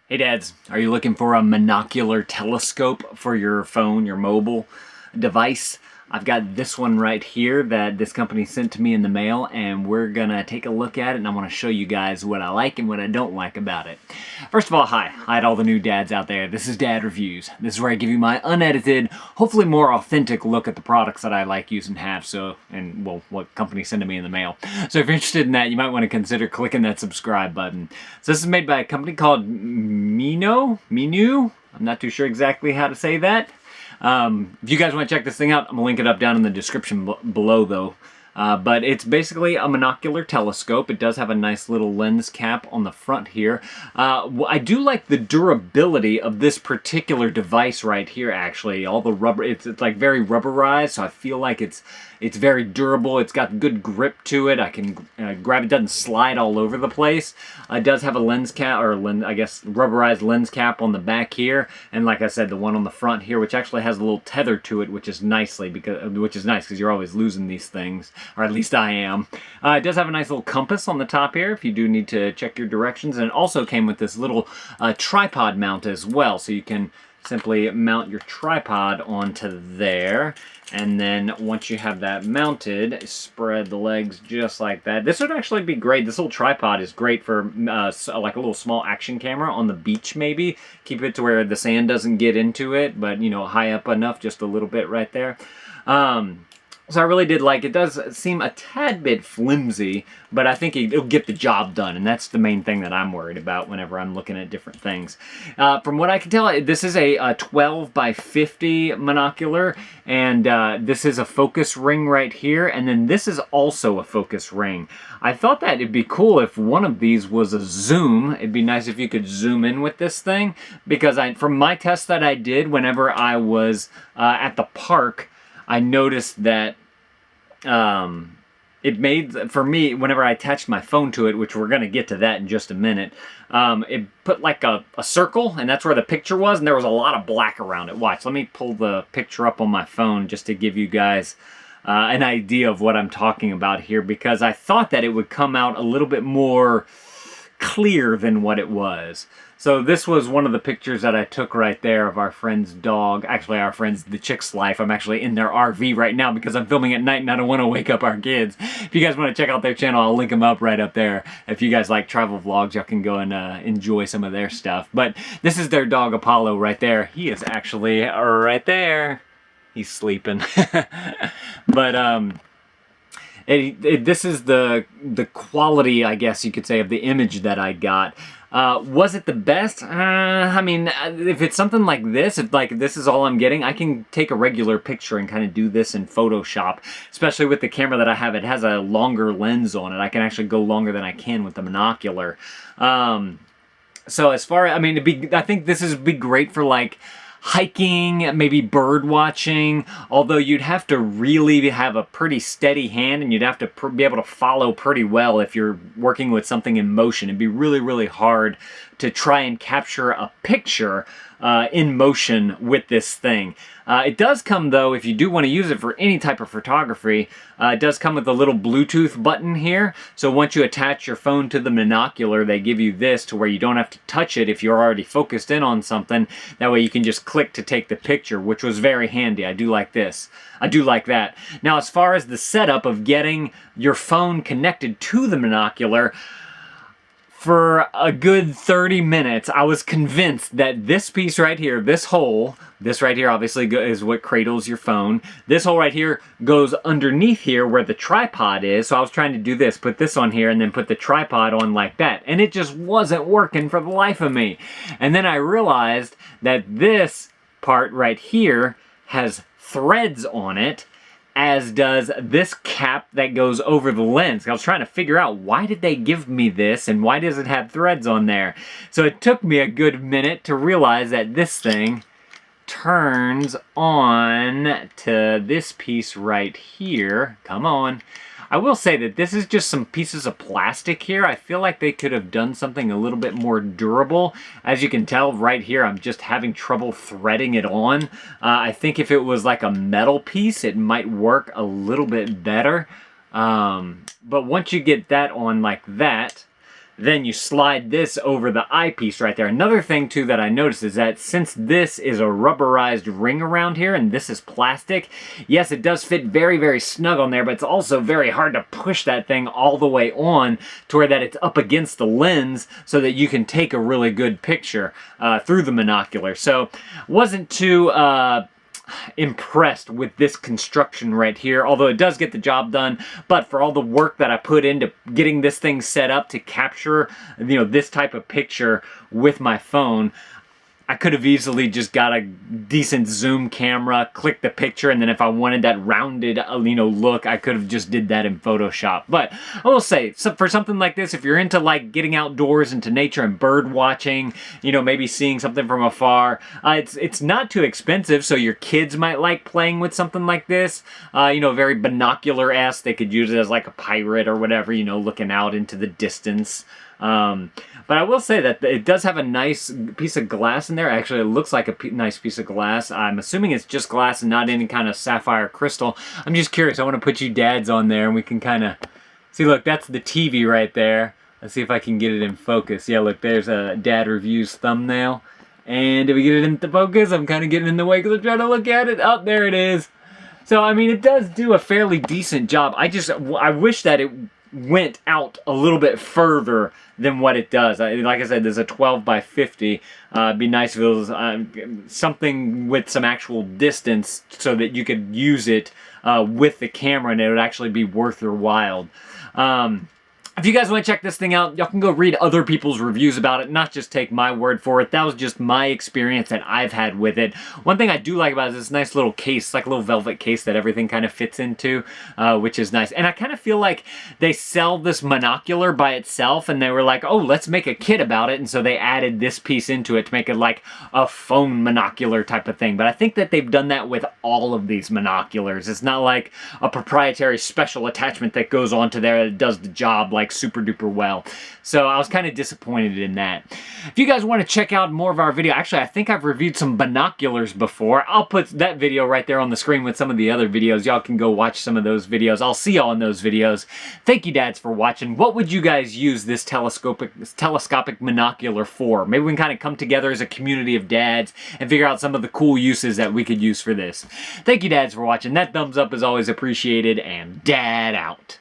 Hey dads, are you looking for a monocular telescope for your phone, your mobile device? I've got this one right here that this company sent to me in the mail, and we're gonna take a look at it, and I want to show you guys what I like and what I don't like about it. First of all, hi to all the new dads out there. This is Dad Reviews. This is where I give you my unedited, hopefully more authentic look at the products that I like, use, and have, well, what companies send to me in the mail. So if you're interested in that, you might want to consider clicking that subscribe button. So this is made by a company called MIUO. I'm not too sure exactly how to say that. If you guys want to check this thing out, I'm going to link it up down in the description below though. But it's basically a monocular telescope. It does have a nice little lens cap on the front here. I do like the durability of this particular device right here actually. All the rubber, it's like very rubberized, so I feel like it's very durable. It's got good grip to it. I can grab it, doesn't slide all over the place. It does have a lens cap, or I guess rubberized lens cap on the back here, and like I said, the one on the front here, which actually has a little tether to it, which is nice because you're always losing these things, or at least I am. It does have a nice little compass on the top here if you do need to check your directions, and it also came with this little tripod mount as well, so you can simply mount your tripod onto there. And then once you have that mounted, spread the legs just like that. This would actually be great. This little tripod is great for like a little small action camera on the beach maybe. Keep it to where the sand doesn't get into it, but you know, high up enough, just a little bit right there. So I really did like it. It does seem a tad bit flimsy, but I think it'll get the job done, and that's the main thing that I'm worried about whenever I'm looking at different things. From what I can tell, this is a 12 by 50 monocular, and this is a focus ring right here, and then this is also a focus ring. I thought that it'd be cool if one of these was a zoom. It'd be nice if you could zoom in with this thing, because from my test that I did whenever I was at the park, I noticed that it made, for me, whenever I attached my phone to it, which we're going to get to that in just a minute, it put like a circle, and that's where the picture was, and there was a lot of black around it. Watch, let me pull the picture up on my phone just to give you guys an idea of what I'm talking about here, because I thought that it would come out a little bit more clear than what it was. So this was one of the pictures that I took right there of our friend's dog. Actually, our friend's, the chick's life. I'm actually in their RV right now because I'm filming at night and I don't want to wake up our kids. If you guys want to check out their channel, I'll link them up right up there. If you guys like travel vlogs, y'all can go and enjoy some of their stuff. But this is their dog, Apollo, right there. He is actually right there. He's sleeping. But this is the quality, I guess you could say, of the image that I got. Was it the best? I mean, if it's something like this, if like this is all I'm getting, I can take a regular picture and kind of do this in Photoshop, especially with the camera that I have. It has a longer lens on it. I can actually go longer than I can with the monocular. So as far, I mean, I think this would be great for like hiking, maybe bird watching, although you'd have to really have a pretty steady hand, and you'd have to be able to follow pretty well if you're working with something in motion. It'd be really, really hard to try and capture a picture in motion with this thing. It does come, though, if you do want to use it for any type of photography, it does come with a little Bluetooth button here. So once you attach your phone to the monocular, they give you this to where you don't have to touch it if you're already focused in on something. That way you can just click to take the picture, which was very handy. I do like this. I do like that. Now, as far as the setup of getting your phone connected to the monocular, for a good 30 minutes, I was convinced that this piece right here, this hole, this right here obviously is what cradles your phone. This hole right here goes underneath here where the tripod is. So I was trying to do this, put this on here and then put the tripod on like that. And it just wasn't working for the life of me. And then I realized that this part right here has threads on it, as does this cap that goes over the lens. I was trying to figure out, why did they give me this and why does it have threads on there? So it took me a good minute to realize that this thing turns on to this piece right here. Come on. I will say that this is just some pieces of plastic here. I feel like they could have done something a little bit more durable. As you can tell right here, I'm just having trouble threading it on. I think if it was like a metal piece, it might work a little bit better. But once you get that on like that, Then you slide this over the eyepiece right there. Another thing too that I noticed is that since this is a rubberized ring around here and this is plastic, yes, it does fit very, very snug on there, but it's also very hard to push that thing all the way on to where that it's up against the lens so that you can take a really good picture through the monocular. So wasn't too impressed with this construction right here, although it does get the job done. But for all the work that I put into getting this thing set up to capture, you know, this type of picture with my phone, I could have easily just got a decent zoom camera, clicked the picture, and then if I wanted that rounded, you know, look, I could have just did that in Photoshop. But I will say, so for something like this, if you're into like getting outdoors into nature and bird watching, you know, maybe seeing something from afar, it's not too expensive, so your kids might like playing with something like this. You know, very binocular-esque. They could use it as like a pirate or whatever, you know, looking out into the distance. But I will say that it does have a nice piece of glass in there. Actually, it looks like a nice piece of glass. I'm assuming it's just glass and not any kind of sapphire crystal. I'm just curious. I want to put you dads on there and we can kind of see. Look, that's the TV right there. Let's see if I can get it in focus. Yeah, look, there's a Dad Reviews thumbnail. And did we get it into focus? I'm kind of getting in the way because I'm trying to look at it. Oh, there it is. So, I mean, it does do a fairly decent job. I wish that it went out a little bit further than what it does. Like I said, there's a 12 by 50. It'd be nice if it was something with some actual distance so that you could use it with the camera and it would actually be worth your while. If you guys want to check this thing out, y'all can go read other people's reviews about it, not just take my word for it. That was just my experience that I've had with it. One thing I do like about it is this nice little case, like a little velvet case that everything kind of fits into, which is nice. And I kind of feel like they sell this monocular by itself, and they were like, oh, let's make a kit about it, and so they added this piece into it to make it like a phone monocular type of thing. But I think that they've done that with all of these monoculars. It's not like a proprietary special attachment that goes onto there that does the job like super duper well. So I was kind of disappointed in that. If you guys want to check out more of our video, actually I think I've reviewed some binoculars before. I'll put that video right there on the screen with some of the other videos. Y'all can go watch some of those videos. I'll see y'all in those videos. Thank you, dads, for watching. What would you guys use this telescopic monocular for? Maybe we can kind of come together as a community of dads and figure out some of the cool uses that we could use for this. Thank you, dads, for watching. That thumbs up is always appreciated, and Dad out.